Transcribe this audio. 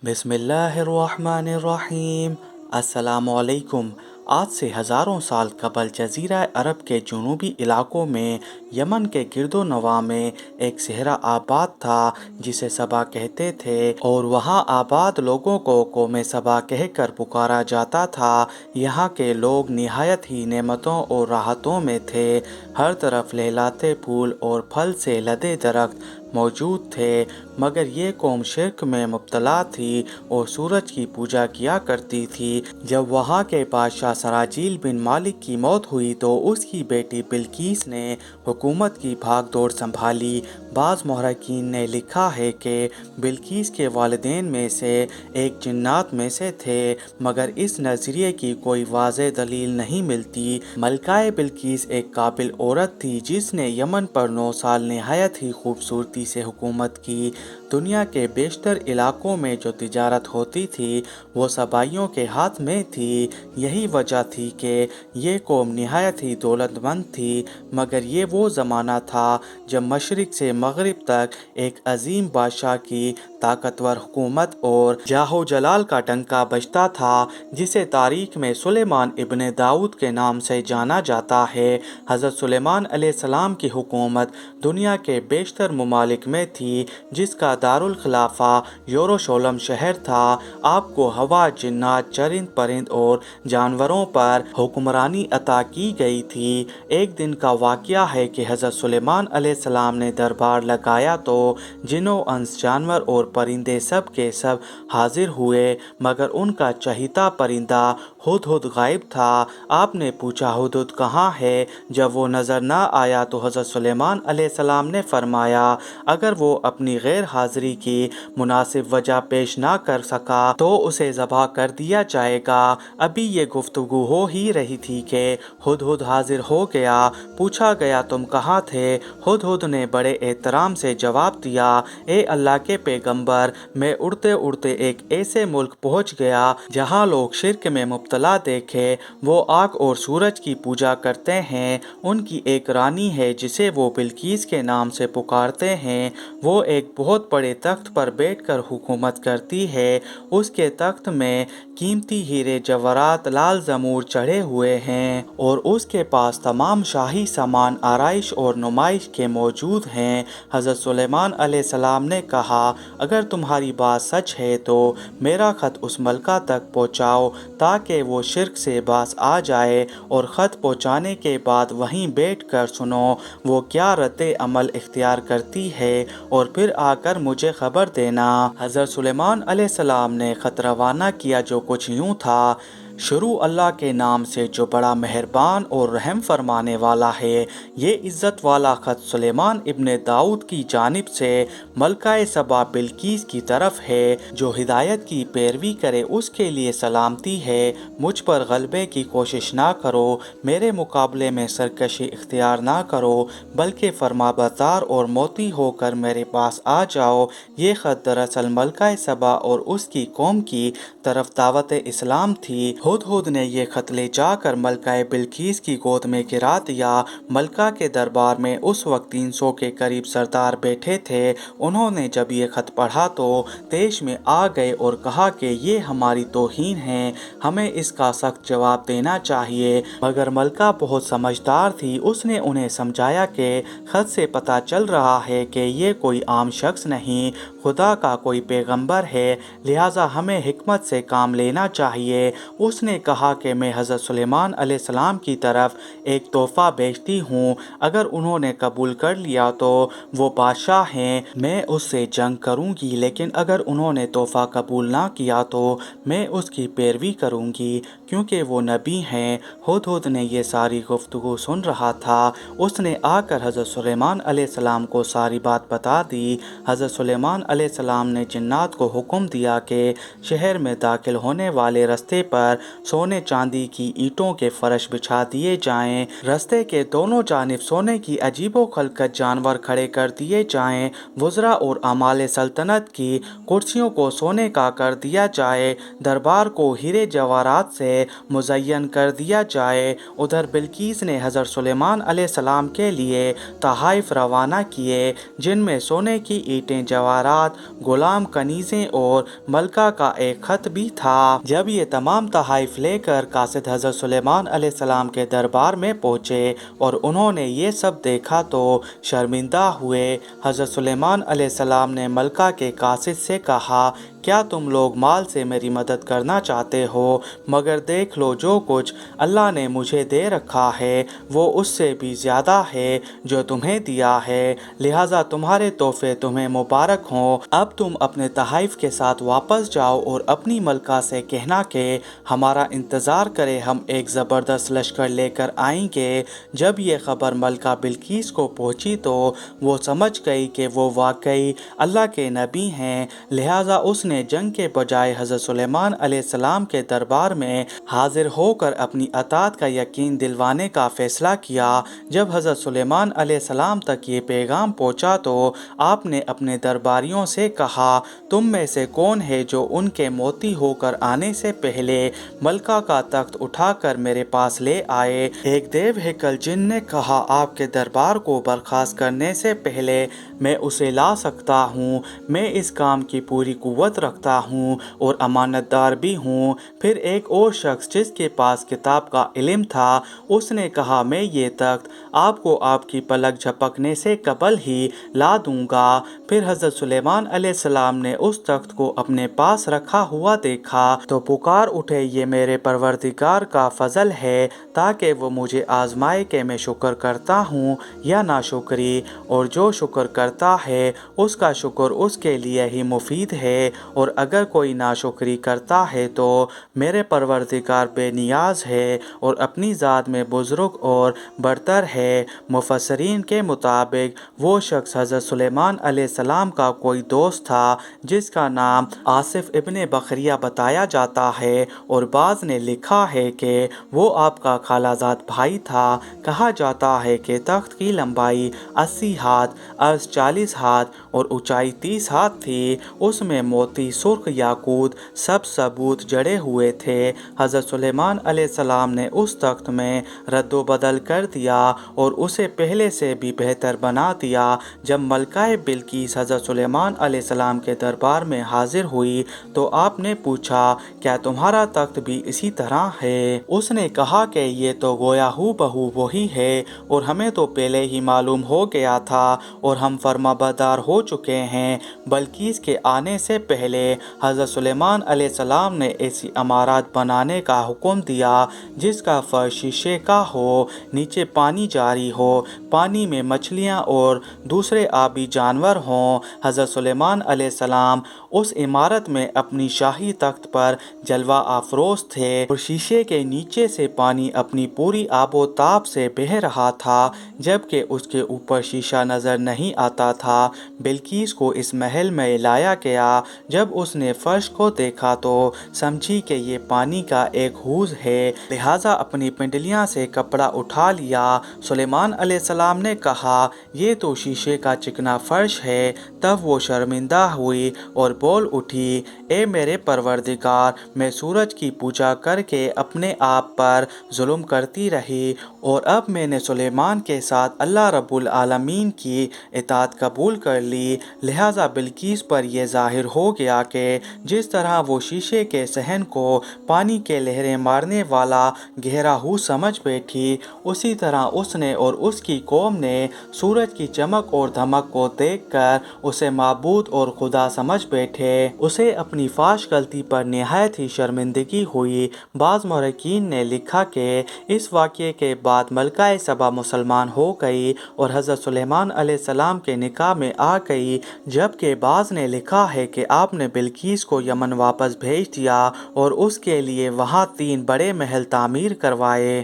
بسم اللہ الرحمن الرحیم۔ السلام علیکم۔ آج سے ہزاروں سال قبل جزیرہ عرب کے جنوبی علاقوں میں یمن کے گرد و نواح میں ایک صحرا آباد تھا جسے سبا کہتے تھے، اور وہاں آباد لوگوں کو قوم سبا کہہ کر پکارا جاتا تھا۔ یہاں کے لوگ نہایت ہی نعمتوں اور راحتوں میں تھے۔ ہر طرف لہلاتے پھول اور پھل سے لدے درخت موجود تھے، مگر یہ قوم شرک میں مبتلا تھی اور سورج کی پوجا کیا کرتی تھی۔ جب وہاں کے بادشاہ سراجیل بن مالک کی موت ہوئی تو اس کی بیٹی بلقیس نے حکومت کی بھاگ دوڑ سنبھالی۔ بعض محققین نے لکھا ہے کہ بلقیس کے والدین میں سے ایک جنات میں سے تھے، مگر اس نظریے کی کوئی واضح دلیل نہیں ملتی۔ ملکہ بلقیس ایک قابل عورت تھی جس نے یمن پر 9 سال نہایت ہی خوبصورتی سے حکومت کی۔ دنیا کے بیشتر علاقوں میں جو تجارت ہوتی تھی وہ سبائیوں کے ہاتھ میں تھی۔ یہی وجہ تھی کہ یہ قوم نہایت ہی دولت مند تھی، مگر یہ وہ زمانہ تھا جب مشرق سے مغرب تک ایک عظیم بادشاہ کی طاقتور حکومت اور جاہ و جلال کا ڈنکا بجتا تھا، جسے تاریخ میں سلیمان ابن داؤد کے نام سے جانا جاتا ہے۔ حضرت سلیمان علیہ السلام کی حکومت دنیا کے بیشتر ممالک میں تھی، جس کا دارالخلافہ یروشلم شہر تھا۔ آپ کو ہوا، جنات، چرند پرند اور جانوروں پر حکمرانی عطا کی گئی تھی۔ ایک دن کا واقعہ ہے کہ حضرت سلیمان علیہ السلام نے دربار لگایا تو جن و انس، جانور اور پرندے سب کے سب حاضر ہوئے، مگر ان کا چہیتا پرندہ ہدہد غائب تھا۔ آپ نے پوچھا ہدہد کہاں ہے؟ جب وہ نظر نہ آیا تو حضرت سلیمان علیہ السلام نے فرمایا اگر وہ اپنی غیر حاضری کی مناسب وجہ پیش نہ کر سکا تو اسے ذبح کر دیا جائے گا۔ ابھی یہ گفتگو ہو ہی رہی تھی کہ ہدہد حاضر ہو گیا۔ پوچھا گیا تم کہاں تھے؟ ہدہد نے بڑے احترام سے جواب دیا اے اللہ کے پیغمبر، میں اڑتے اڑتے ایک ایسے ملک پہنچ گیا جہاں لوگ شرک میں مبتلا دیکھے۔ وہ آگ اور سورج کی پوجا کرتے ہیں۔ ان کی ایک رانی ہے جسے وہ بلقیس کے نام سے پکارتے ہیں۔ وہ ایک بہت بڑے تخت پر بیٹھ کر حکومت کرتی ہے۔ اس کے تخت میں قیمتی ہیرے جواہرات لال زمور چڑھے ہوئے ہیں، اور اس کے پاس تمام شاہی سامان آرائش اور نمائش کے موجود ہیں۔ حضرت سلیمان علیہ السلام نے کہا اگر تمہاری بات سچ ہے تو میرا خط اس ملکہ تک پہنچاؤ تاکہ وہ شرک سے باز آ جائے، اور خط پہنچانے کے بعد وہیں بیٹھ کر سنو وہ کیا رد عمل اختیار کرتی ہے، اور پھر آ کر مجھے خبر دینا۔ حضرت سلیمان علیہ السلام نے خط روانہ کیا جو کچھ یوں تھا: شروع اللہ کے نام سے جو بڑا مہربان اور رحم فرمانے والا ہے۔ یہ عزت والا خط سلیمان ابن داؤد کی جانب سے ملکہ سبا بلقیس کی طرف ہے۔ جو ہدایت کی پیروی کرے اس کے لیے سلامتی ہے۔ مجھ پر غلبے کی کوشش نہ کرو، میرے مقابلے میں سرکشی اختیار نہ کرو، بلکہ فرمانبردار اور موتی ہو کر میرے پاس آ جاؤ۔ یہ خط دراصل ملکہ سبا اور اس کی قوم کی طرف دعوت اسلام تھی۔ ہدہد نے یہ خط لے جا کر ملکہ بلقیس کی گود میں گرا دیا۔ ملکہ کے دربار میں اس وقت 300 کے قریب سردار بیٹھے تھے۔ انہوں نے جب یہ خط پڑھا تو طیش میں آ گئے اور کہا کہ یہ ہماری توہین ہے، ہمیں اس کا سخت جواب دینا چاہیے۔ مگر ملکہ بہت سمجھدار تھی، اس نے انہیں سمجھایا کہ خط سے پتہ چل رہا ہے کہ یہ کوئی عام شخص نہیں، خدا کا کوئی پیغمبر ہے، لہٰذا ہمیں حکمت سے کام لینا چاہیے۔ اس نے کہا کہ میں حضرت سلیمان علیہ السلام کی طرف ایک تحفہ بھیجتی ہوں، اگر انہوں نے قبول کر لیا تو وہ بادشاہ ہیں، میں اس سے جنگ کروں گی، لیکن اگر انہوں نے تحفہ قبول نہ کیا تو میں اس کی پیروی کروں گی، کیونکہ وہ نبی ہیں۔ ہدہد نے یہ ساری گفتگو سن رہا تھا۔ اس نے آ کر حضرت سلیمان علیہ السلام کو ساری بات بتا دی۔ حضرت سلیمان علیہ السلام نے جنات کو حکم دیا کہ شہر میں داخل ہونے والے رستے پر سونے چاندی کی اینٹوں کے فرش بچھا دیے جائیں، رستے کے دونوں جانب سونے کی عجیب و خلقت جانور کھڑے کر دیے جائیں، وزراء اور عمال سلطنت کی کرسیوں کو سونے کا کر دیا جائے، دربار کو ہیرے جواہرات سے مزین کر دیا جائے۔ ادھر بلقیس نے حضرت سلیمان علیہ السلام کے لیے تحائف روانہ کیے جن میں سونے کی اینٹیں، جواہرات، غلام کنیزیں اور ملکہ کا ایک خط بھی تھا۔ جب یہ تمام تحائف لے کر قاصد حضرت سلیمان علیہ السلام کے دربار میں پہنچے اور انہوں نے یہ سب دیکھا تو شرمندہ ہوئے۔ حضرت سلیمان علیہ السلام نے ملکہ کے قاصد سے کہا، کیا تم لوگ مال سے میری مدد کرنا چاہتے ہو؟ مگر دیکھ لو جو کچھ اللہ نے مجھے دے رکھا ہے وہ اس سے بھی زیادہ ہے جو تمہیں دیا ہے، لہٰذا تمہارے تحفے تمہیں مبارک ہوں۔ اب تم اپنے تحائف کے ساتھ واپس جاؤ اور اپنی ملکہ سے کہنا کہ ہمارا انتظار کرے، ہم ایک زبردست لشکر لے کر آئیں گے۔ جب یہ خبر ملکہ بلقیس کو پہنچی تو وہ سمجھ گئی کہ وہ واقعی اللہ کے نبی ہیں، لہٰذا اس نے جنگ کے بجائے حضرت سلیمان علیہ السلام کے دربار میں حاضر ہو کر اپنی اطاعت کا یقین دلوانے کا فیصلہ کیا۔ جب حضرت سلیمان علیہ السلام تک یہ پیغام پہنچا تو آپ نے اپنے درباریوں سے کہا، تم میں سے کون ہے جو ان کے موتی ہو کر آنے سے پہلے ملکہ کا تخت اٹھا کر میرے پاس لے آئے؟ ایک دیو ہیکل جن نے کہا، آپ کے دربار کو برخاست کرنے سے پہلے میں اسے لا سکتا ہوں، میں اس کام کی پوری قوت رکھتا ہوں اور امانت دار بھی ہوں۔ پھر ایک اور شخص جس کے پاس کتاب کا علم تھا اس نے کہا، میں یہ تخت آپ کو آپ کی پلک جھپکنے سے قبل ہی لا دوں گا۔ پھر حضرت سلیمان علیہ السلام نے اس تخت کو اپنے پاس رکھا ہوا دیکھا تو پکار اٹھے، یہ میرے پروردگار کا فضل ہے تاکہ وہ مجھے آزمائے کہ میں شکر کرتا ہوں یا ناشکری، اور جو شکر کرتا ہے اس کا شکر اس کے لیے ہی مفید ہے، اور اگر کوئی ناشکری کرتا ہے تو میرے پروردگار بے نیاز ہے اور اپنی ذات میں بزرگ اور برتر ہے۔ مفسرین کے مطابق وہ شخص حضرت سلیمان علیہ السلام کا کوئی دوست تھا جس کا نام آصف ابن بخریہ بتایا جاتا ہے، اور بعض نے لکھا ہے کہ وہ آپ کا خالہ زاد بھائی تھا۔ کہا جاتا ہے کہ تخت کی لمبائی 80 ہاتھ، عرض 40 ہاتھ اور اونچائی 30 ہاتھ تھی۔ اس میں موتی، سرخ یاقوت، سب ثبوت جڑے ہوئے تھے۔ حضرت سلیمان علیہ السلام نے اس تخت میں رد و بدل کر دیا اور اسے پہلے سے بھی بہتر بنا دیا۔ جب ملکہ بلقیس حضرت سلیمان علیہ السلام کے دربار میں حاضر ہوئی تو آپ نے پوچھا، کیا تمہارا تخت بھی اسی طرح ہے؟ اس نے کہا کہ یہ تو گویا ہو بہو وہی ہے، اور ہمیں تو پہلے ہی معلوم ہو گیا تھا اور ہم فرما بردار ہو چکے ہیں۔ بلقیس کے آنے سے پہلے حضرت سلیمان علیہ السلام نے ایسی عمارات بنانے کا حکم دیا جس کا فرش شیشے کا ہو، نیچے پانی جاری ہو، پانی میں مچھلیاں اور دوسرے آبی جانور ہوں۔ حضرت سلیمان علیہ السلام اس عمارت میں اپنی شاہی تخت پر جلوہ افروز تھے اور شیشے کے نیچے سے پانی اپنی پوری آب و تاب سے بہہ رہا تھا، جبکہ اس کے اوپر شیشہ نظر نہیں آتا تھا۔ بلقیس کو اس محل میں لایا گیا۔ جب اس نے فرش کو دیکھا تو سمجھی کہ یہ پانی کا ایک حوض ہے، لہٰذا اپنی پنڈلیاں سے کپڑا اٹھا لیا۔ سلیمان علیہ السلام نے کہا، یہ تو شیشے کا چکنا فرش ہے۔ تب وہ شرمندہ ہوئی اور بول اٹھی، اے میرے پروردگار، میں سورج کی پوجا کر کے اپنے آپ پر ظلم کرتی رہی، اور اب میں نے سلیمان کے ساتھ اللہ رب العالمین کی اطاعت قبول کر لی، لہٰذا بلقیس پر یہ ظاہر ہو گیا کہ جس طرح وہ شیشے کے صحن کو پانی کے لہریں مارنے والا گہرا حوض سمجھ بیٹھی، اسی طرح اس نے اور اس کی قوم نے سورج کی چمک اور دھمک کو دیکھ کر اسے معبود اور خدا سمجھ بیٹھے۔ اسے اپنی فاش غلطی پر نہایت ہی شرمندگی ہوئی۔ بعض مورخین نے لکھا کہ اس واقعے کے بعد ملکہ سبا مسلمان ہو گئی اور حضرت سلیمان علیہ السلام کے نکاح میں آ گئی، جبکہ بعض نے لکھا ہے کہ آپ نے بلقیس کو یمن واپس بھیج دیا اور اس کے لیے وہاں 3 بڑے محل تعمیر کروائے۔